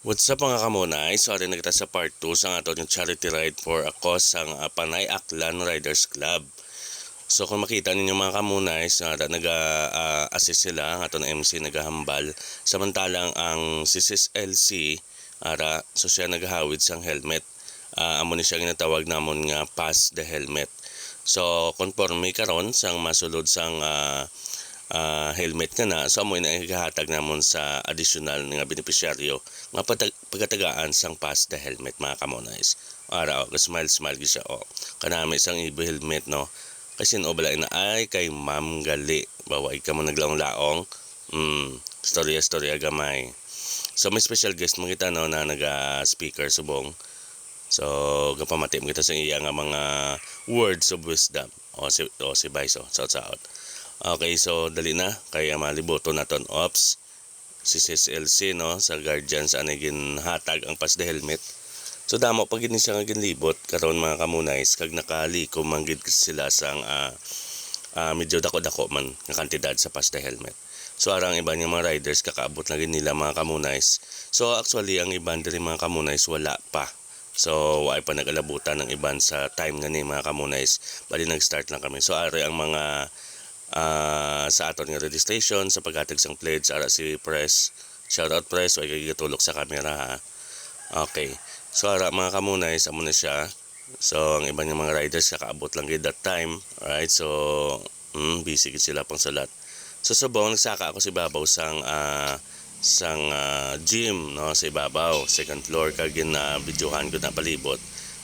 What's up mga kamunay? Sorry na kita sa part 2 sa ato yung charity ride for a cause sang Panay Aklan Riders Club. So kung makita ninyo mga kamunay, nag-assist sila, ang ato na MC naghahambal. Samantalang ang Sis LC, so siya naghahawid sang helmet. Amo ni siya ginatawag namon nga pass the helmet. So konforme karon sang masulod sang helmet nga na, so amo na igahatag namon sa additional nga benepisyaryo nga pagkatagaan sang pass the helmet mga kamonays. Smile siya kanami sang ibo helmet no. Kasi bala na ay kay Ma'am Gali, baway ka mo naglaong-laong. Storya gamay. So may special guest mo kita no na naga-speaker subong. So gapamati mo kita sa iya nga mga words of wisdom. Si Baiso, shout. Okay, so dali na kaya maliboto naton ops si SLC no sa guardians anay ginhatag ang pass the helmet. So damo pag gini siya nga ginlibot karon mga kamunays kag nakaliko manggid sila sang medyo dako-dako man nga kantidad sa pass the helmet. So arang iba nga mga riders kakaabot na nila mga kamunays. So actually ang iban diri mga kamunays wala pa. So ay pa nagalabutan ng iban sa time nga ni mga kamunays. Bali nag-start lang kami. So ari ang mga sa aton nga registration sa paghatag sang pledge ara si Press. Shoutout Press, way gigatulok sa camera ha. Okay. So ara mga kamunay amo na siya. So ang iba nga mga riders kakaabot lang gid that time. Alright. So busy gid sila pang salat. So subong nagsaka ako si babaw sang gym no sa ibabaw, second floor kag videohan ko na palibot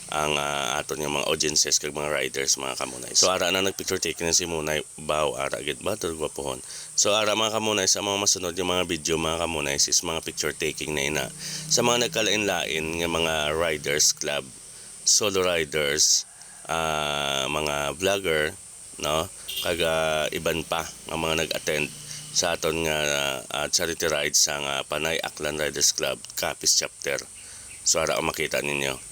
ang aton nga mga audiences kag mga riders mga kamunay. So ara na nagpicture taking na si Munay baw ara gid ba tur gwapohon. So ara mga kamunay sa mga masunod yung mga video mga kamunay is mga picture taking na ina sa mga nagkalain-lain nga mga riders club, solo riders, mga vlogger no kag iban pa nga mga nag-attend sa aton nga charity ride sa Panay Aklan Riders Club Capiz chapter. So ara makita ninyo.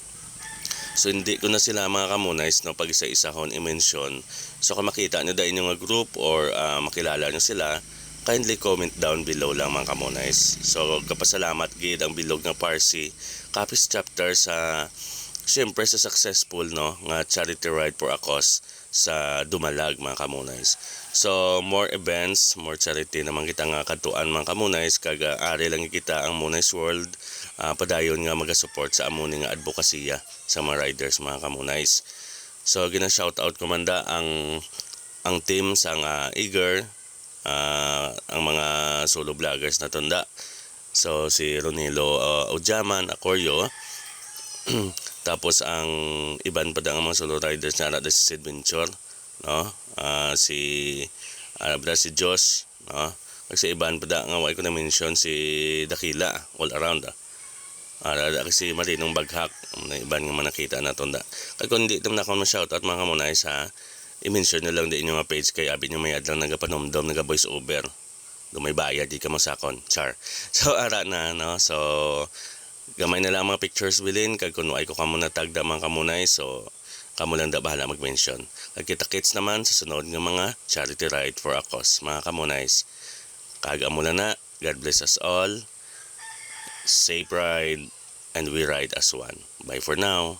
So hindi ko na sila mga kamunays no pag isa-isahon i-mention. So kung makita nyo dahil yung group or makilala nyo sila, kindly comment down below lang mga kamunays. So kapasalamat gid ang bilog ng Parsi Capiz chapter sa siyempre sa successful no nga charity ride for a cause sa Dumalag mga kamunays. So more events, more charity naman kita nga katuan mga kamunays kag ari lang kita ang Munays World padayon nga maga-support sa amuni nga advokasya sa mga riders mga kamunays. So gina-shoutout ko manda ang team sang Eager, ang mga solo vloggers na tunda. So si Ronilo Ojaman, Acoryo, tapos ang iban pa ang mga solo riders na si Sid Venture, no? Si Josh, no? Kasi iban pa nga way ko na mention si Dakila all around. Kasi Marinong Baghak, iban nga manakita na tunda. Kaya kung hindi ito na ako ma-shoutout mga kamunays i-mention nyo lang din yung mga page kaya abin yung may adlang nagapanomdom, naga-voice over. May bayad, di ka masakon. Char. So ara na, no? So gamay na lang mga pictures bilin kag kun ay ko kamo natagda mga kamunay so kamo lang da bahala mag-mention. Kag kita-kits naman sa sunod nga mga charity ride for a cause mga kamunays. Kag amo na God bless us all. Safe ride and we ride as one. Bye for now.